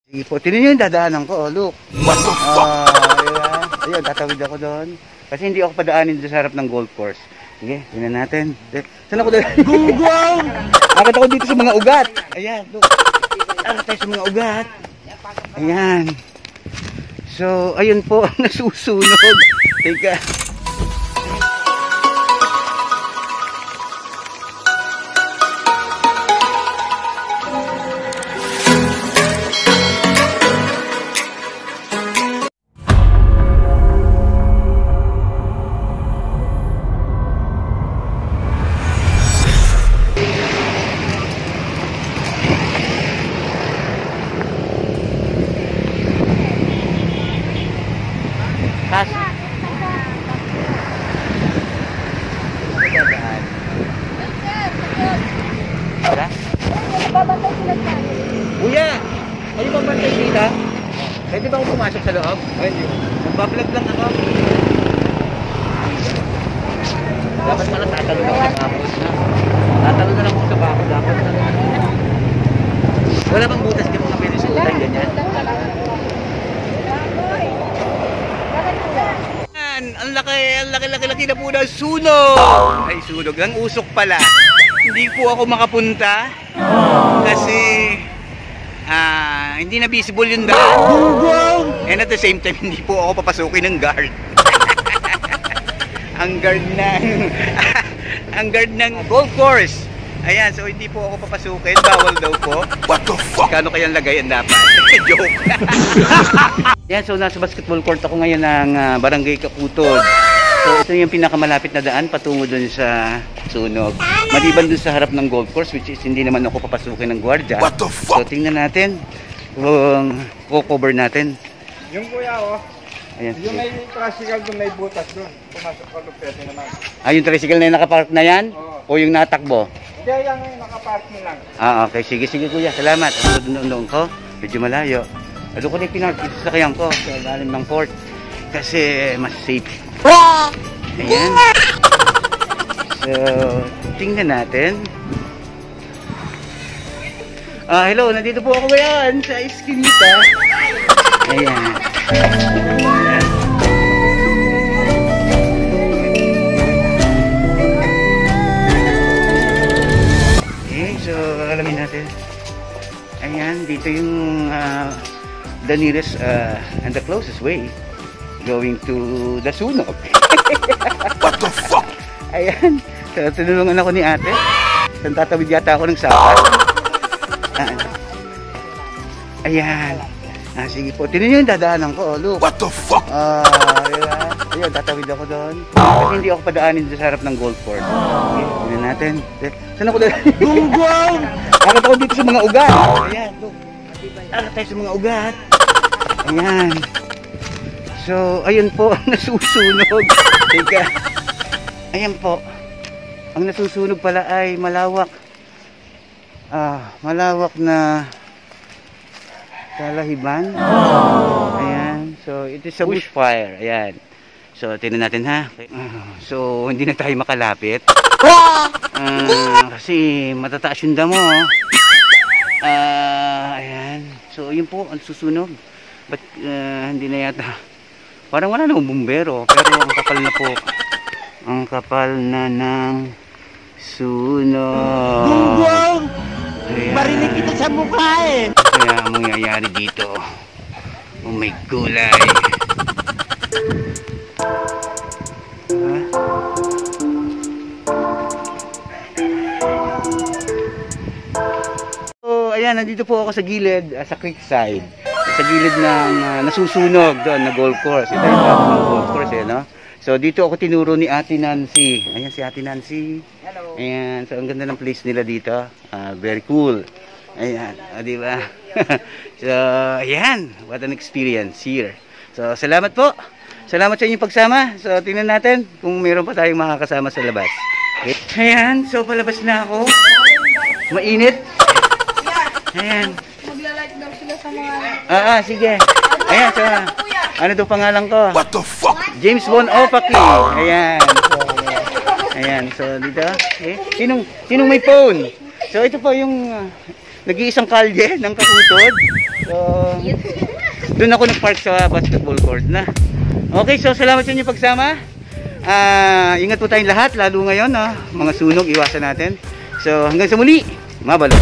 Sige po, tinan nyo yung dadaanan ko, oh, look. What the fuck? Ayun, tatawid ako doon. Kasi hindi ako padaanin doon sa harap ng golf course. Sige, tinan natin. Saan ako doon? Gunggong! Akit ako dito sa mga ugat. Ayan, look. Akit tayo sa mga ugat. Ayan. So, ayun po, nasusunog. Teka. Kuya, kayo ba bantay dito? Pwede ba akong pumasok sa loob? Pwede. Magbablog lang ako. Dapat pala tatalo na ako sa bakod na. Tatalo na lang ako sa bakod. Wala bang butas ka mga pwede suotan ganyan? Ang laki na po na sunog! Ay, sunog. Ang usok pala. Hindi po ako makapunta. Kasi hindi na visible yung daan. And at the same time, hindi po ako papasukin ng guard. Ang guard ng golf course. Ayan, so hindi po ako papasukin. Bawal daw po. What the fuck? Kano kayang lagayan dapat? Joke. Yan, so nasa basketball court ako ngayon ng Barangay Kakutod. So ito yung pinakamalapit na daan patungo dun sa sunog. Maliban dun sa harap ng golf course, which is hindi naman ako papasukin ng gwardiya. What the fuck? So tingnan natin kung cover natin. Yung kuya oh. Ayan, yung may tricycle doon, may butas doon. Pumasok ka doon, pwede naman. yung tricycle na yung nakapark na yan? Oo. O yung natakbo? Hindi, yan yung nakaparking lang. Okay. Sige kuya. Salamat. Ang doon ko. Medyo malayo. Ano ko na yung pinark dito sa kayang ko. Sa lalim ng court. Kasi mas safe. Ayan. So, tingnan natin. Hello. Nandito po ako ngayon sa Eskinita. Ayan. So, alamin natin. Ayan, dito yung the nearest and the closest way going to the sunog. What the fuck? Ayan, so tinulungan ako ni ate. Saan tatawid yata ako ng sapat. Ayan. Sige po, tinan nyo yung dadaanan ko, look. What the fuck? Ayun, tatawid ako doon. Kasi hindi ako padaanin sa harap ng golf course. Okay, tinan natin. Saan ako doon? Gunggong! Akit ako dito sa mga ugat. Ayan, look. Akit tayo sa mga ugat. Ayan. So, ayun po, nasusunog. Teka. Ayan po. Ang nasusunog pala ay malawak. Malawak na kalahiban. Ayan. So, it is a bushfire. Ayan. So, tingnan natin ha. So, hindi na tayo makalapit. Kasi matataas yung damo. Ayan. So, yun po, ang susunog. But, hindi na yata. Parang wala namang bumbero. Pero, ang kapal na po. Ang kapal na ng sunog. Gunggong! Ayan. Marinig kita sa mukha eh. Kaya ang mangyayari dito, may gulay. So, ayan, nandito po ako sa gilid, sa creek side. Sa gilid ng nasusunog doon na golf course. Ito yung ng golf course, no? So, dito ako tinuro ni Ate Nancy. Ayan si Ate Nancy. Hello. Ayan, so ang ganda ng place nila dito. Very cool. Ayan, di ba? So, ayan. What an experience here. So, salamat po. Salamat sa inyong pagsama. So, tingnan natin kung mayroon pa tayong makakasama sa labas. Okay. Ayan, so palabas na ako. Mainit. Ayan. Magla-like daw sila sa mga... Sige. Ayan, so, ano daw pangalan ko? What the fuck? James Von Opaki. Ayan. So, ayan, so dito. Okay. Sinong may phone? So, ito po yung... nag-iisang kalye ng Kakutod. So, doon ako nag-park sa basketball court na. Okay, so salamat sa inyo pagsama. Ingat po tayong lahat, lalo ngayon, mga sunog, iwasan natin. So, hanggang sa muli, mabalo.